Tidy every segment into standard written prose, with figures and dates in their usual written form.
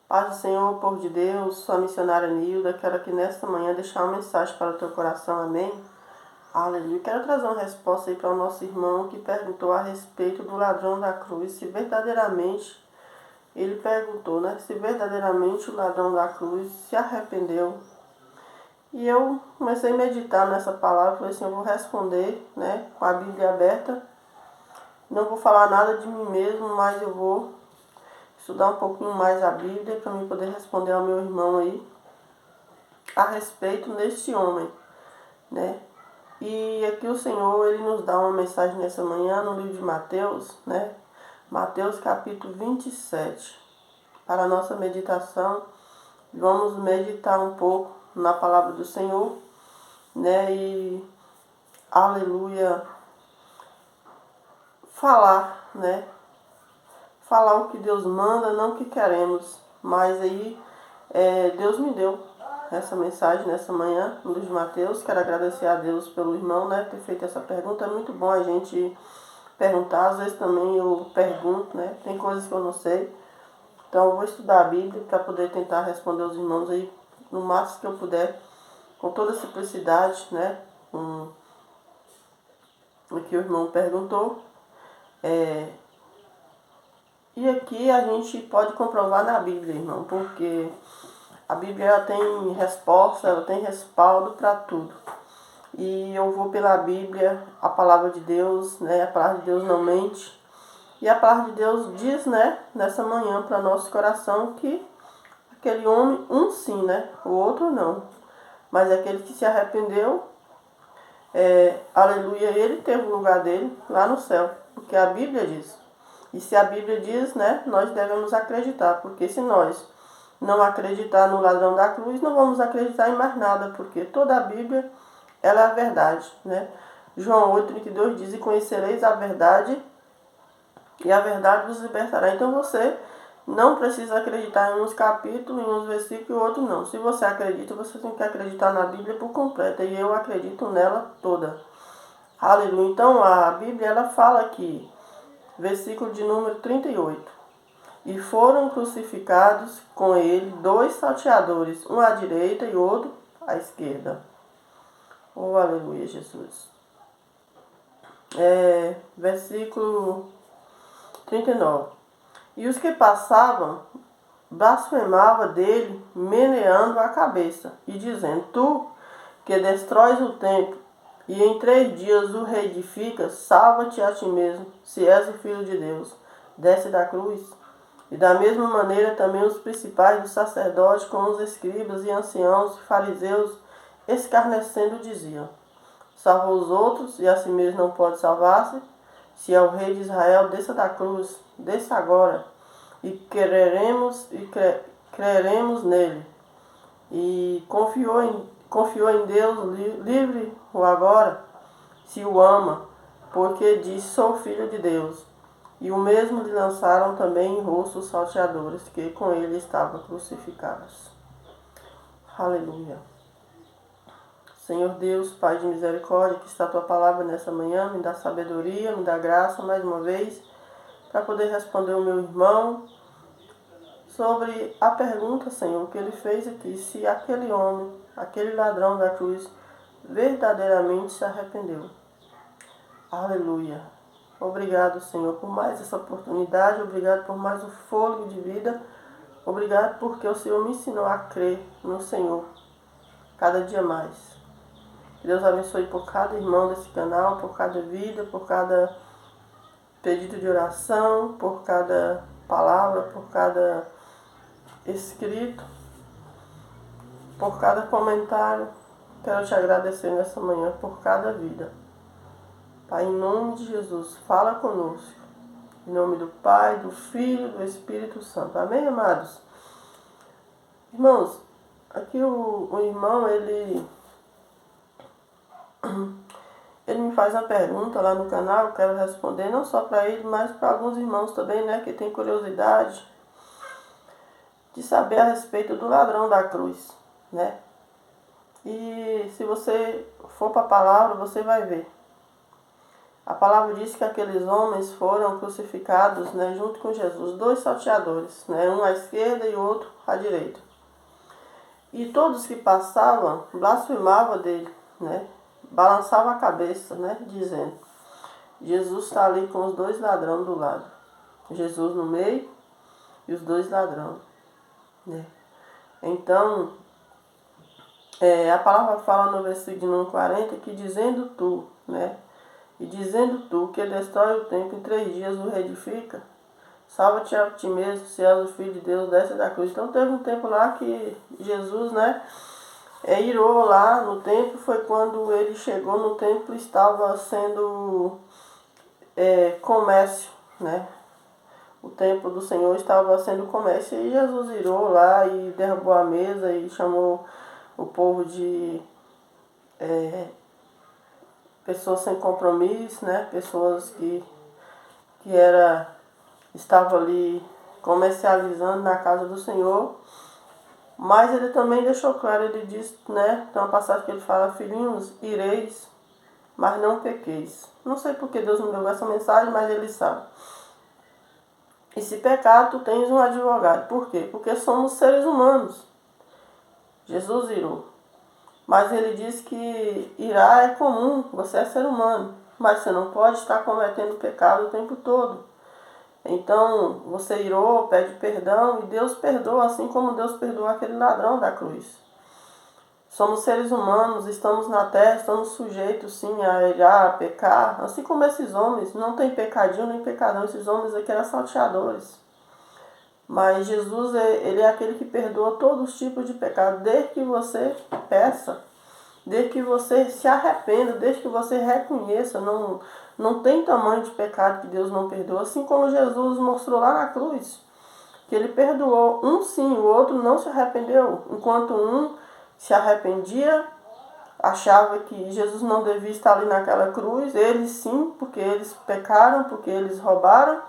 Paz do Senhor, povo de Deus, sou a missionária Nilda. Quero aqui nesta manhã deixar uma mensagem para o teu coração, amém? Aleluia. Quero trazer uma resposta aí para o nosso irmão que perguntou a respeito do ladrão da cruz, se verdadeiramente, ele perguntou, né? Se verdadeiramente o ladrão da cruz se arrependeu. E eu comecei a meditar nessa palavra, falei assim, eu vou responder, né? Com a Bíblia aberta. Não vou falar nada de mim mesmo, mas eu vou estudar um pouquinho mais a Bíblia para mim poder responder ao meu irmão aí a respeito deste homem, né? E aqui o Senhor, ele nos dá uma mensagem nessa manhã no livro de Mateus, né? Mateus capítulo 27. Para a nossa meditação, vamos meditar um pouco na palavra do Senhor, né? E, aleluia, falar, né? Falar o que Deus manda, não o que queremos. Mas aí, Deus me deu essa mensagem nessa manhã, no livro de Mateus. Quero agradecer a Deus pelo irmão, né, ter feito essa pergunta. É muito bom a gente perguntar, às vezes também eu pergunto, né, tem coisas que eu não sei. Então eu vou estudar a Bíblia para poder tentar responder aos irmãos aí no máximo que eu puder, com toda a simplicidade, né, o que o irmão perguntou. E aqui a gente pode comprovar na Bíblia, irmão, porque a Bíblia ela tem resposta, ela tem respaldo para tudo. E eu vou pela Bíblia, a palavra de Deus, né? A palavra de Deus não mente. E a palavra de Deus diz, né, nessa manhã para nosso coração que aquele homem, um sim, né? O outro não. Mas aquele que se arrependeu, aleluia, ele teve o lugar dele lá no céu. Porque a Bíblia diz. E se a Bíblia diz, né, nós devemos acreditar. Porque se nós não acreditar no ladrão da cruz, não vamos acreditar em mais nada. Porque toda a Bíblia, ela é a verdade, né? João 8,32 diz, e conhecereis a verdade, e a verdade vos libertará. Então você não precisa acreditar em uns capítulos, em uns versículos e outros não. Se você acredita, você tem que acreditar na Bíblia por completo. E eu acredito nela toda. Aleluia. Então a Bíblia, ela fala aqui, versículo de número 38. E foram crucificados com ele 2 salteadores, um à direita e outro à esquerda. Oh, aleluia, Jesus. Versículo 39. E os que passavam blasfemavam dele, meneando a cabeça, e dizendo, tu que destróis o templo, e em 3 dias o reedificas, salva-te a ti mesmo, se és o Filho de Deus. Desce da cruz. E da mesma maneira também os principais dos sacerdotes, com os escribas e anciãos e fariseus, escarnecendo, diziam, salva os outros, e a si mesmo não pode salvar-se. Se é o rei de Israel, desça da cruz, desça agora, e creremos nele. E confiou em Deus, livre-o agora, se o ama, porque diz, sou filho de Deus. E o mesmo lhe lançaram também em rosto os salteadores, que com ele estavam crucificados. Aleluia. Senhor Deus, Pai de misericórdia, que está a tua palavra nessa manhã, me dá sabedoria, me dá graça mais uma vez, para poder responder o meu irmão sobre a pergunta, Senhor, que ele fez aqui, se aquele homem, aquele ladrão da cruz, verdadeiramente se arrependeu. Aleluia. Obrigado, Senhor, por mais essa oportunidade, obrigado por mais o fôlego de vida, obrigado porque o Senhor me ensinou a crer no Senhor cada dia mais. Que Deus abençoe por cada irmão desse canal, por cada vida, por cada pedido de oração, por cada palavra, por cada escrito, por cada comentário. Quero te agradecer nessa manhã por cada vida. Pai, em nome de Jesus, fala conosco. Em nome do Pai, do Filho e do Espírito Santo. Amém, amados? Irmãos, aqui o irmão, ele me faz uma pergunta lá no canal, eu quero responder, não só para ele, mas para alguns irmãos também, né, que tem curiosidade de saber a respeito do ladrão da cruz, né? E se você for para a palavra, você vai ver. A palavra diz que aqueles homens foram crucificados, né, junto com Jesus, 2 salteadores, né, um à esquerda e o outro à direita. E todos que passavam blasfemavam dele, né, balançavam a cabeça, né, dizendo: Jesus está ali com os 2 ladrões do lado. Jesus no meio e os 2 ladrões, né. Então, a palavra fala no versículo 40 que dizendo tu, né, e dizendo tu que destrói o templo em 3 dias o reedifica, salva-te a ti mesmo, se és o Filho de Deus, desce da cruz. Então teve um tempo lá que Jesus, né, irou lá no templo, foi quando ele chegou no templo, estava sendo comércio, né, o templo do Senhor estava sendo comércio, e Jesus irou lá e derrubou a mesa e chamou o povo de pessoas sem compromisso, né? Pessoas que estavam ali comercializando na casa do Senhor. Mas ele também deixou claro, ele diz, né? Tem uma passagem que ele fala: filhinhos, ireis, mas não pequeis. Não sei porque Deus me deu essa mensagem, mas ele sabe. E se pecar, tu tens um advogado. Por quê? Porque somos seres humanos. Jesus irou. Mas ele diz que irá é comum, você é ser humano, mas você não pode estar cometendo pecado o tempo todo. Então, você irou, pede perdão, e Deus perdoa, assim como Deus perdoou aquele ladrão da cruz. Somos seres humanos, estamos na terra, estamos sujeitos sim a irar, a pecar, assim como esses homens. Não tem pecadinho nem pecadão, esses homens aqui eram salteadores. Mas Jesus, ele é aquele que perdoa todos os tipos de pecado, desde que você peça, desde que você se arrependa, desde que você reconheça. Não tem tamanho de pecado que Deus não perdoa, assim como Jesus mostrou lá na cruz, que ele perdoou um sim, o outro não se arrependeu. Enquanto um se arrependia, achava que Jesus não devia estar ali naquela cruz, eles sim, porque eles pecaram, porque eles roubaram.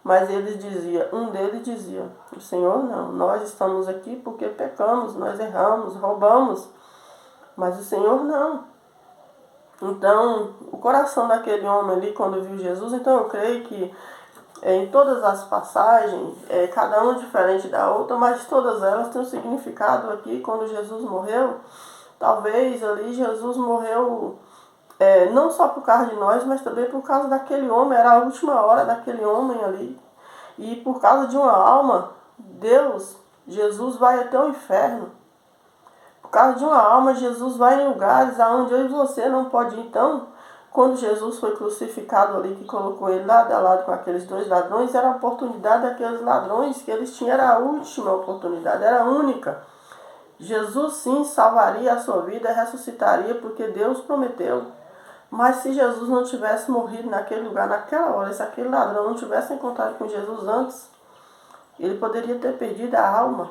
Mas um deles dizia: o Senhor não, nós estamos aqui porque pecamos, nós erramos, roubamos, mas o Senhor não. Então, o coração daquele homem ali, quando viu Jesus, então eu creio que em todas as passagens, cada uma diferente da outra, mas todas elas têm um significado aqui. Quando Jesus morreu, talvez ali Jesus morreu não só por causa de nós, mas também por causa daquele homem. Era a última hora daquele homem ali. E por causa de uma alma, Jesus vai até o inferno. Por causa de uma alma, Jesus vai em lugares aonde eu e você não pode ir. Então, quando Jesus foi crucificado ali, que colocou ele lado a lado com aqueles 2 ladrões, era a oportunidade daqueles ladrões que eles tinham, era a última oportunidade, era a única. Jesus sim salvaria a sua vida, ressuscitaria, porque Deus prometeu. Mas se Jesus não tivesse morrido naquele lugar, naquela hora, se aquele ladrão não tivesse encontrado com Jesus antes, ele poderia ter perdido a alma.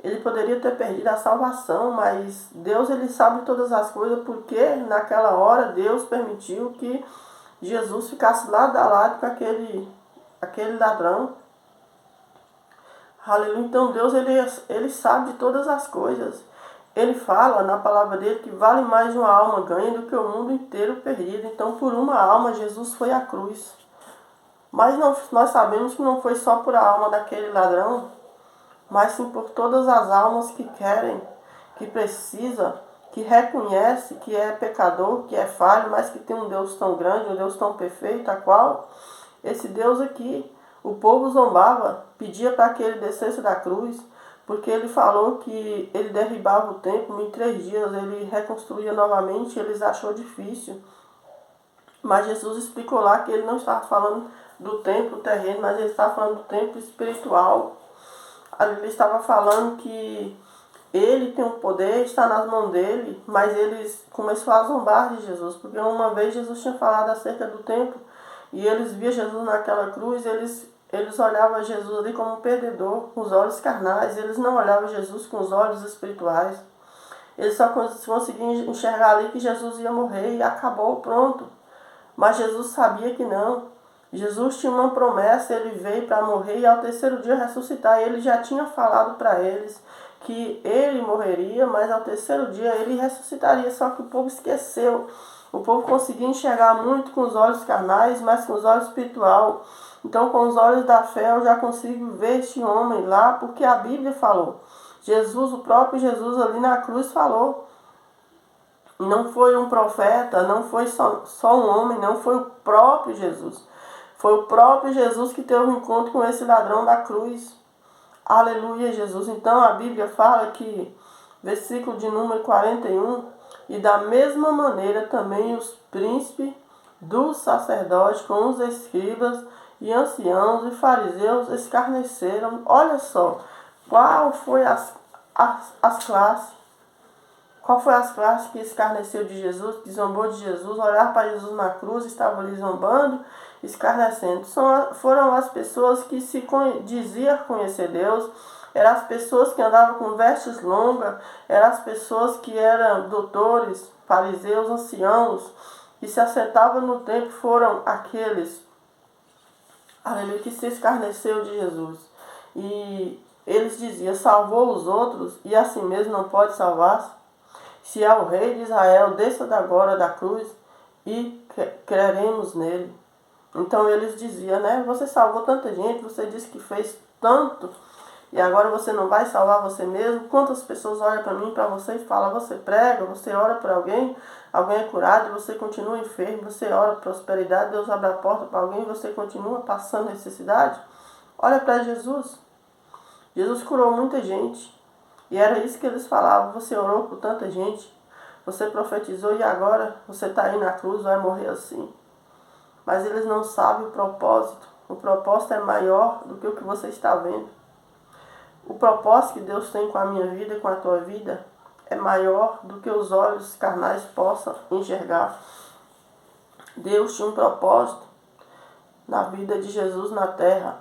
Ele poderia ter perdido a salvação, mas Deus, ele sabe todas as coisas, porque naquela hora Deus permitiu que Jesus ficasse lado a lado com aquele ladrão. Aleluia. Então Deus, ele sabe de todas as coisas. Ele fala na palavra dele que vale mais uma alma ganha do que o mundo inteiro perdido. Então, por uma alma, Jesus foi à cruz. Mas nós sabemos que não foi só por a alma daquele ladrão, mas sim por todas as almas que querem, que precisa, que reconhece que é pecador, que é falho, mas que tem um Deus tão grande, um Deus tão perfeito, a qual esse Deus aqui, o povo zombava, pedia para que ele descesse da cruz, porque ele falou que ele derribava o templo em 3 dias, ele reconstruía novamente, eles achou difícil. Mas Jesus explicou lá que ele não estava falando do templo terreno, mas ele estava falando do templo espiritual. Ele estava falando que ele tem o poder, está nas mãos dele, mas eles começaram a zombar de Jesus, porque uma vez Jesus tinha falado acerca do templo, e eles viam Jesus naquela cruz, eles olhavam Jesus ali como um perdedor, com os olhos carnais, eles não olhavam Jesus com os olhos espirituais. Eles só conseguiam enxergar ali que Jesus ia morrer e acabou, pronto. Mas Jesus sabia que não. Jesus tinha uma promessa, ele veio para morrer e ao 3º dia ressuscitar. Ele já tinha falado para eles que ele morreria, mas ao 3º dia ele ressuscitaria. Só que o povo esqueceu. O povo conseguia enxergar muito com os olhos carnais, mas com os olhos espiritual. Então, com os olhos da fé, eu já consigo ver este homem lá, porque a Bíblia falou. Jesus, o próprio Jesus ali na cruz falou. Não foi um profeta, não foi só um homem, não foi o próprio Jesus. Foi o próprio Jesus que teve um encontro com esse ladrão da cruz. Aleluia, Jesus. Então a Bíblia fala que, versículo de número 41, e da mesma maneira também os príncipes dos sacerdotes com os escribas e anciãos e fariseus escarneceram. Olha só, qual foi as classes? Qual foi as classes que escarneceu de Jesus, que zombou de Jesus, olhar para Jesus na cruz, estavam ali zombando, escarnecendo? Foram as pessoas que diziam conhecer Deus, eram as pessoas que andavam com vestes longas, eram as pessoas que eram doutores, fariseus, anciãos, que se assentavam no templo, foram aqueles, aleluia, que se escarneceu de Jesus. E eles diziam, salvou os outros e assim mesmo não pode salvar-se? Se é o rei de Israel, desça agora da cruz e creremos nele. Então eles diziam, né? Você salvou tanta gente, você disse que fez tanto, e agora você não vai salvar você mesmo? Quantas pessoas olham para mim, para você e falam, você prega, você ora por alguém, alguém é curado, e você continua enfermo, você ora por prosperidade, Deus abre a porta para alguém, e você continua passando necessidade? Olha para Jesus. Jesus curou muita gente. E era isso que eles falavam, você orou por tanta gente, você profetizou e agora você está aí na cruz, vai morrer assim. Mas eles não sabem o propósito. O propósito é maior do que o que você está vendo. O propósito que Deus tem com a minha vida e com a tua vida é maior do que os olhos carnais possam enxergar. Deus tinha um propósito na vida de Jesus na terra.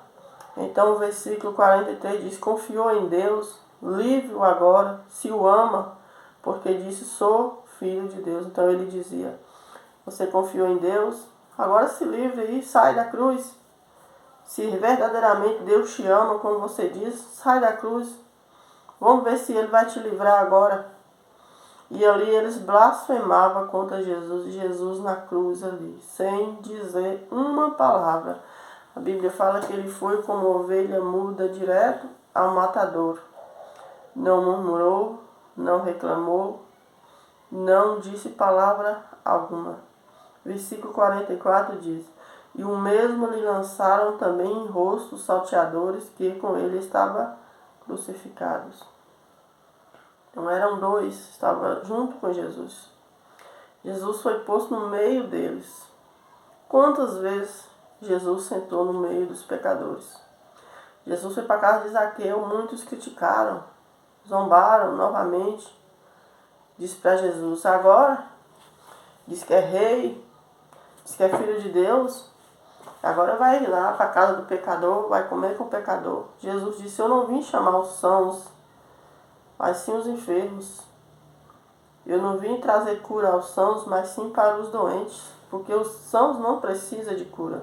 Então o versículo 43 diz, confiou em Deus, livre-o agora, se o ama, porque disse, sou filho de Deus. Então ele dizia, você confiou em Deus, agora se livre e sai da cruz. Se verdadeiramente Deus te ama, como você diz, sai da cruz. Vamos ver se ele vai te livrar agora. E ali eles blasfemavam contra Jesus, e Jesus na cruz ali, sem dizer uma palavra. A Bíblia fala que ele foi como ovelha muda direto ao matador. Não murmurou, não reclamou, não disse palavra alguma. Versículo 44 diz, e o mesmo lhe lançaram também em rosto os salteadores que com ele estavam crucificados. Então eram dois, estavam junto com Jesus. Jesus foi posto no meio deles. Quantas vezes Jesus sentou no meio dos pecadores? Jesus foi para a casa de Zaqueu, muitos criticaram, zombaram novamente. Disse para Jesus, agora, diz que é rei, diz que é filho de Deus, agora vai lá para a casa do pecador, vai comer com o pecador. Jesus disse, eu não vim chamar os sãos, mas sim os enfermos. Eu não vim trazer cura aos sãos, mas sim para os doentes, porque os sãos não precisam de cura.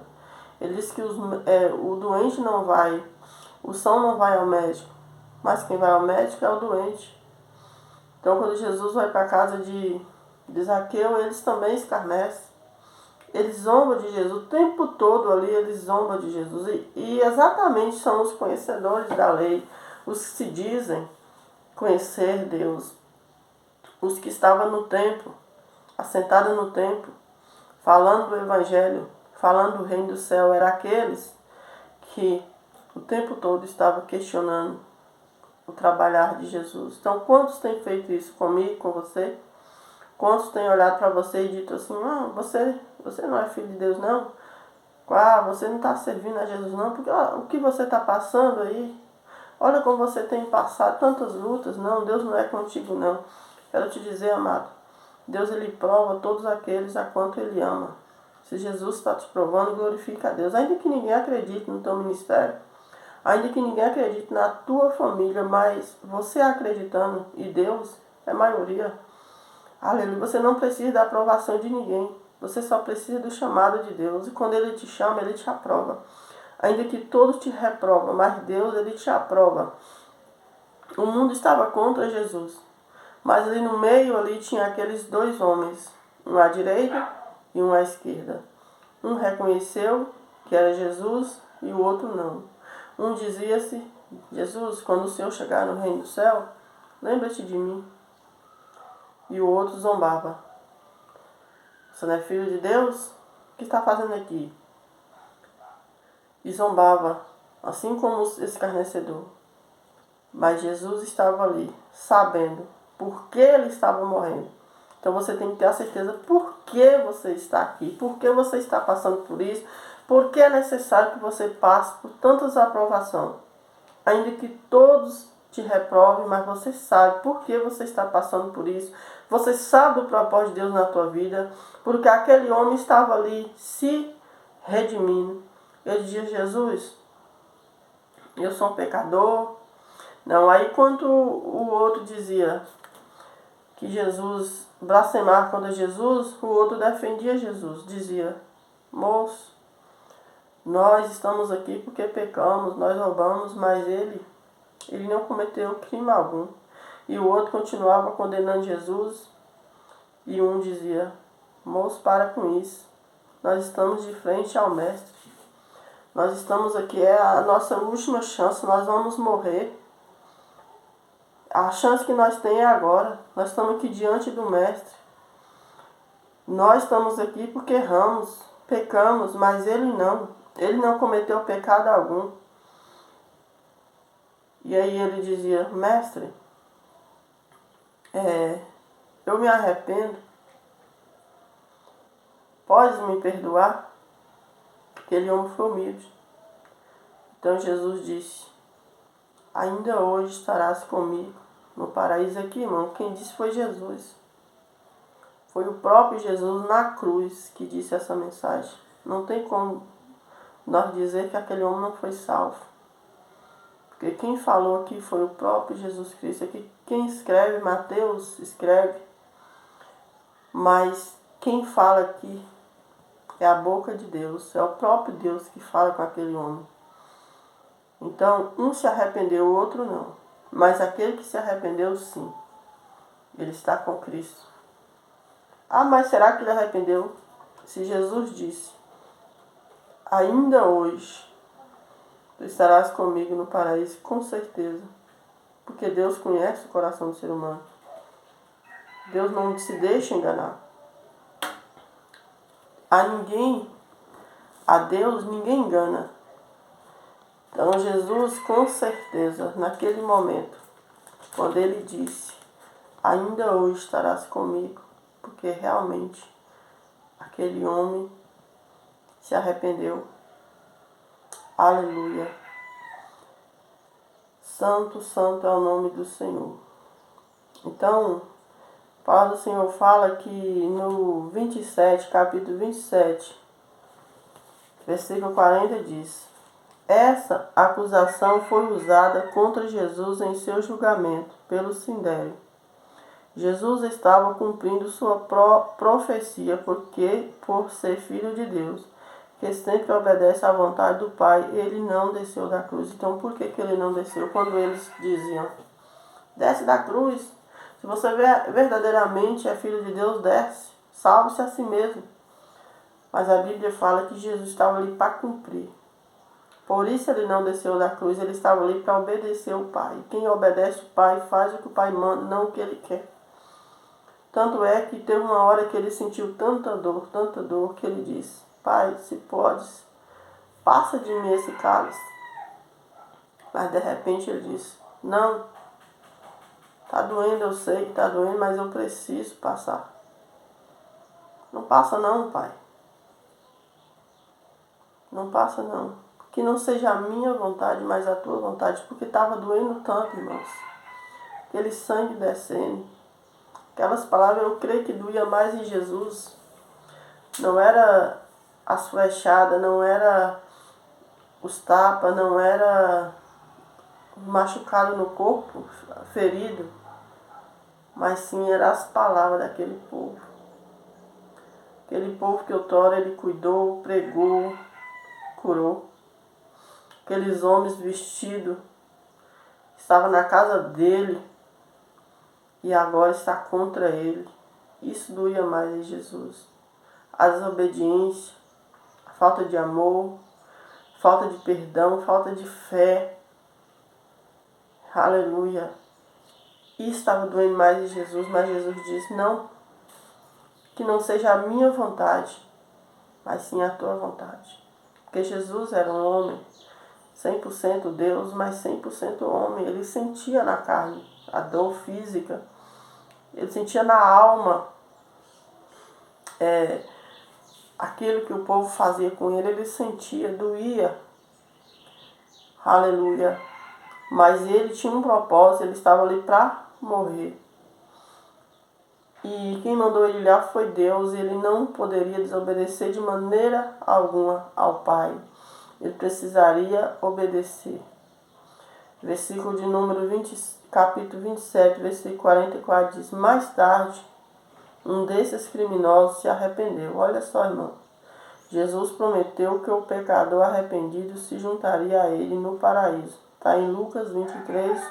Ele disse que o doente não vai, o são não vai ao médico, mas quem vai ao médico é o doente. Então quando Jesus vai para a casa de Zaqueu, eles também escarnecem. Eles zombam de Jesus, o tempo todo ali eles zombam de Jesus. E exatamente são os conhecedores da lei, os que se dizem conhecer Deus. Os que estavam no templo, assentados no templo, falando do Evangelho, falando do reino do céu, eram aqueles que o tempo todo estavam questionando o trabalhar de Jesus. Então, quantos têm feito isso comigo, com você? Quantos têm olhado para você e dito assim, você não é filho de Deus não? Você não está servindo a Jesus não? Porque o que você está passando aí? Olha como você tem passado tantas lutas. Não, Deus não é contigo não. Quero te dizer, amado, Deus ele prova todos aqueles a quanto ele ama. Se Jesus está te provando, glorifica a Deus. Ainda que ninguém acredite no teu ministério, ainda que ninguém acredite na tua família, mas você acreditando em Deus é maioria. Aleluia. Você não precisa da aprovação de ninguém. Você só precisa do chamado de Deus. E quando ele te chama, ele te aprova. Ainda que todos te reprovam, mas Deus ele te aprova. O mundo estava contra Jesus. Mas ali no meio ali tinha aqueles dois homens, um à direita e um à esquerda. Um reconheceu que era Jesus e o outro não. Um dizia-se: Jesus, quando o Senhor chegar no reino do céu, lembra-te de mim. E o outro zombava: você não é filho de Deus? O que está fazendo aqui? E zombava, assim como esse escarnecedor. Mas Jesus estava ali, sabendo por que ele estava morrendo. Então você tem que ter a certeza por que você está aqui, por que você está passando por isso, por que é necessário que você passe por tantas aprovações. Ainda que todos te reprovem, mas você sabe por que você está passando por isso. Você sabe do propósito de Deus na tua vida, porque aquele homem estava ali se redimindo. Ele dizia: Jesus, eu sou um pecador. Não, aí quando o outro dizia que Jesus blasfemava contra Jesus, o outro defendia Jesus. Dizia: moço, nós estamos aqui porque pecamos, nós roubamos, mas ele não cometeu crime algum. E o outro continuava condenando Jesus. E um dizia: moço, para com isso. Nós estamos de frente ao Mestre. Nós estamos aqui, é a nossa última chance, nós vamos morrer. A chance que nós temos é agora. Nós estamos aqui diante do Mestre. Nós estamos aqui porque erramos, pecamos, mas ele não. Ele não cometeu pecado algum. E aí ele dizia: mestre, eu me arrependo. Podes me perdoar? Aquele homem foi humilde. Então Jesus disse: ainda hoje estarás comigo no paraíso. Aqui, irmão, quem disse foi Jesus. Foi o próprio Jesus na cruz que disse essa mensagem. Não tem como nós dizer que aquele homem não foi salvo. Porque quem falou aqui foi o próprio Jesus Cristo. Aqui, quem escreve, Mateus escreve. Mas quem fala aqui é a boca de Deus. É o próprio Deus que fala com aquele homem. Então, um se arrependeu, o outro não. Mas aquele que se arrependeu, sim. Ele está com Cristo. Ah, mas será que ele arrependeu? Se Jesus disse: ainda hoje tu estarás comigo no paraíso, com certeza. Porque Deus conhece o coração do ser humano. Deus não se deixa enganar. A Deus ninguém engana. Então Jesus, com certeza, naquele momento, quando ele disse: ainda hoje estarás comigo, porque realmente aquele homem se arrependeu. Aleluia. Santo, santo é o nome do Senhor. Então, a palavra do Senhor fala que no 27, capítulo 27, versículo 40 diz: essa acusação foi usada contra Jesus em seu julgamento pelo Sinédrio. Jesus estava cumprindo sua profecia porque, por ser filho de Deus, que sempre obedece à vontade do Pai, ele não desceu da cruz. Então, por que ele não desceu? Quando eles diziam: desce da cruz. Se você verdadeiramente é filho de Deus, desce. Salve-se a si mesmo. Mas a Bíblia fala que Jesus estava ali para cumprir. Por isso ele não desceu da cruz, ele estava ali para obedecer o Pai. Quem obedece o Pai faz o que o Pai manda, não o que ele quer. Tanto é que teve uma hora que ele sentiu tanta dor, que ele disse: Pai, se podes, passa de mim esse cálice. Mas de repente ele disse: não, está doendo, eu sei que está doendo, mas eu preciso passar. Não passa não, Pai. Não passa não. Que não seja a minha vontade, mas a tua vontade. Porque estava doendo tanto, irmãos. Aquele sangue descendo. Aquelas palavras, eu creio que doía mais em Jesus. Não era as flechadas, não era os tapas, não era machucado no corpo, ferido. Mas sim, eram as palavras daquele povo. Aquele povo que outrora ele cuidou, pregou, curou. Aqueles homens vestidos, estavam na casa dele e agora está contra ele. Isso doía mais em Jesus. A desobediência, a falta de amor, falta de perdão, falta de fé. Aleluia. Isso estava doendo mais em Jesus, mas Jesus disse, não, que não seja a minha vontade, mas sim a tua vontade. Porque Jesus era um homem, 100% Deus, mas 100% homem. Ele sentia na carne a dor física, ele sentia na alma aquilo que o povo fazia com ele, ele sentia, doía. Aleluia. Mas ele tinha um propósito, ele estava ali para morrer. E quem mandou ele lá foi Deus, ele não poderia desobedecer de maneira alguma ao Pai. Ele precisaria obedecer. Versículo de número 20, capítulo 27, versículo 44 diz, mais tarde, um desses criminosos se arrependeu. Olha só, irmão. Jesus prometeu que o pecador arrependido se juntaria a ele no paraíso. Está em Lucas 23,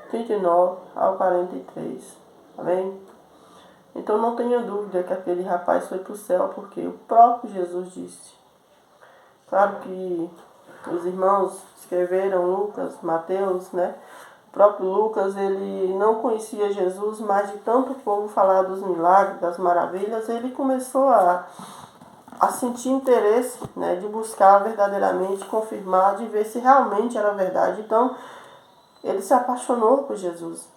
39 ao 43. Amém? Então não tenha dúvida que aquele rapaz foi para o céu, porque o próprio Jesus disse. Claro que os irmãos escreveram Lucas, Mateus, né? O próprio Lucas, ele não conhecia Jesus, mas de tanto o povo falar dos milagres, das maravilhas, ele começou a sentir interesse, né, de buscar verdadeiramente, confirmar, de ver se realmente era verdade. Então, ele se apaixonou por Jesus.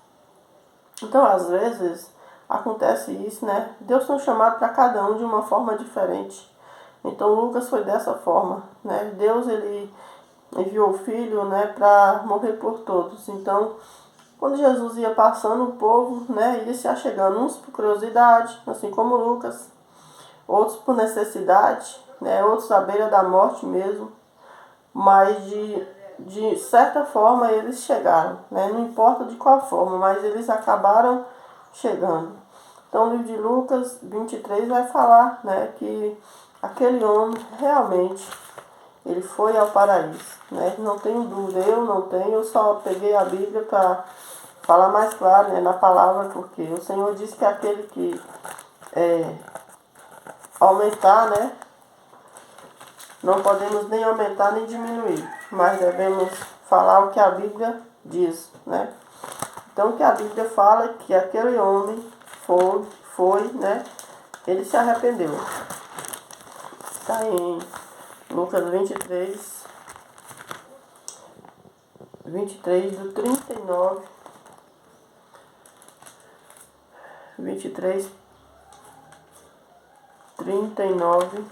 Então, às vezes, acontece isso, né? Deus tem um chamado para cada um de uma forma diferente. Então, Lucas foi dessa forma, né? Deus, ele enviou o Filho, né, para morrer por todos. Então, quando Jesus ia passando, o povo, né, ia se achegando, uns por curiosidade, assim como Lucas, outros por necessidade, né, outros à beira da morte mesmo, mas de certa forma eles chegaram, né, não importa de qual forma, mas eles acabaram chegando. Então, o livro de Lucas 23 vai falar, né, que aquele homem realmente ele foi ao paraíso, né? Não tenho dúvida, eu só peguei a Bíblia para falar mais claro, né, na palavra, porque o Senhor disse que aquele que aumentar, né, não podemos nem aumentar nem diminuir, mas devemos falar o que a Bíblia diz, né? Então, o que a Bíblia fala é que aquele homem foi, né, ele se arrependeu. Está em Lucas 23 do 39, 23, 39,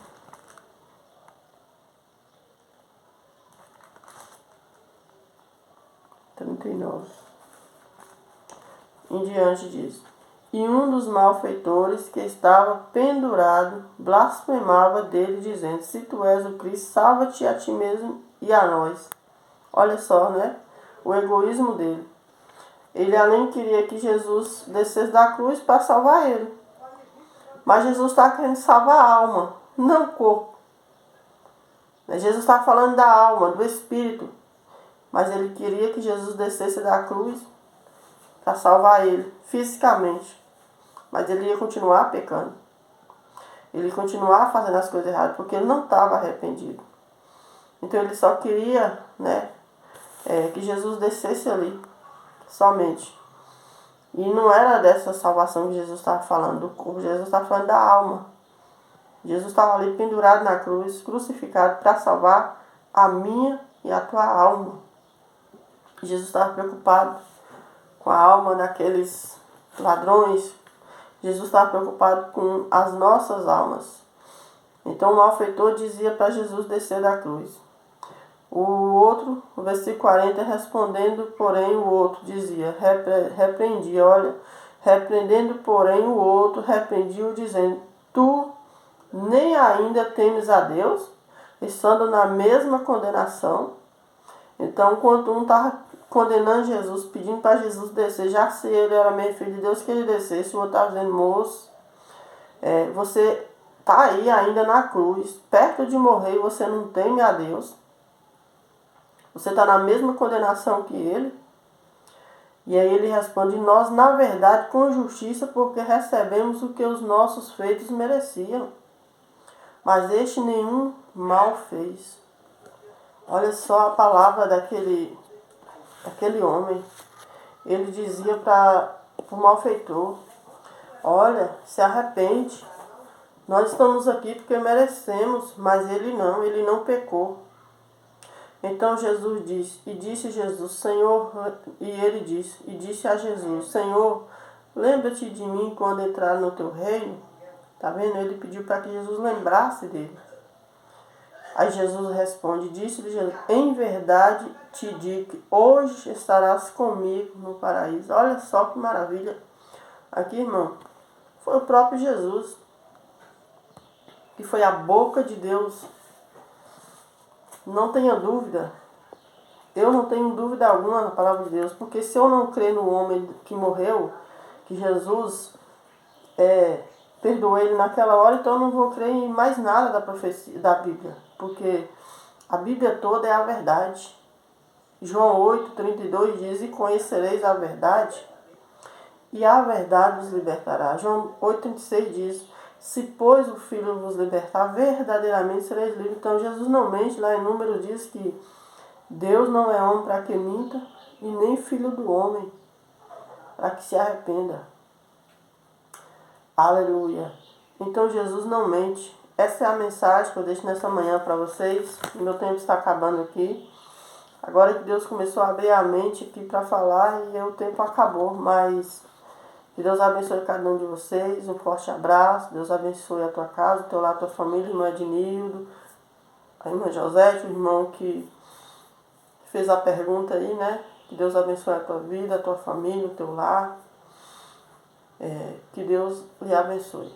em diante disso. E um dos malfeitores que estava pendurado blasfemava dele, dizendo, se tu és o Cristo, salva-te a ti mesmo e a nós. Olha só, né? O egoísmo dele. Ele além queria que Jesus descesse da cruz para salvar ele. Mas Jesus está querendo salvar a alma, não o corpo. Jesus está falando da alma, do espírito. Mas ele queria que Jesus descesse da cruz para salvar ele, fisicamente. Mas ele ia continuar pecando. Ele ia continuar fazendo as coisas erradas, porque ele não estava arrependido. Então ele só queria, né, que Jesus descesse ali, somente. E não era dessa salvação que Jesus estava falando, do corpo. Jesus estava falando da alma. Jesus estava ali pendurado na cruz, crucificado, para salvar a minha e a tua alma. Jesus estava preocupado com a alma daqueles ladrões. Jesus estava preocupado com as nossas almas. Então o malfeitor dizia para Jesus descer da cruz. O outro, o versículo 40, respondendo, porém, o outro dizia, repreendendo, porém, o outro, repreendiu, dizendo, tu nem ainda temes a Deus, estando na mesma condenação. Então, enquanto um estava condenando Jesus, pedindo para Jesus descer, já se ele era meio filho de Deus, que ele descesse, o outro estava dizendo, moço, você está aí ainda na cruz, perto de morrer, e você não teme a Deus. Você está na mesma condenação que ele. E aí ele responde: nós, na verdade, com justiça, porque recebemos o que os nossos feitos mereciam. Mas este nenhum mal fez. Olha só a palavra daquele homem. Ele dizia para o malfeitor: olha, se arrepende. Nós estamos aqui porque merecemos, mas ele não pecou. Então Jesus disse, e disse Jesus, Senhor, e disse a Jesus, Senhor, lembra-te de mim quando entrar no teu reino. Tá vendo? Ele pediu para que Jesus lembrasse dele. Aí Jesus responde, disse-lhe Jesus, em verdade te digo que hoje estarás comigo no paraíso. Olha só que maravilha. Aqui, irmão, foi o próprio Jesus, que foi a boca de Deus. Não tenha dúvida. Eu não tenho dúvida alguma na palavra de Deus, porque se eu não crer no homem que morreu, que Jesus perdoou ele naquela hora, então eu não vou crer em mais nada da profecia da Bíblia, porque a Bíblia toda é a verdade. João 8:32 diz, e conhecereis a verdade, e a verdade vos libertará. João 8:36 diz, se pois o Filho vos libertar, verdadeiramente sereis livres. Então Jesus não mente, lá em Números diz que Deus não é homem para que minta, e nem filho do homem para que se arrependa. Aleluia. Então Jesus não mente. Essa é a mensagem que eu deixo nessa manhã para vocês. Meu tempo está acabando aqui. Agora que Deus começou a abrir a mente aqui para falar e o tempo acabou. Mas que Deus abençoe cada um de vocês. Um forte abraço. Deus abençoe a tua casa, o teu lar, a tua família, irmã Ednildo, a irmã José, o irmão que fez a pergunta aí, né? Que Deus abençoe a tua vida, a tua família, o teu lar. Que Deus lhe abençoe.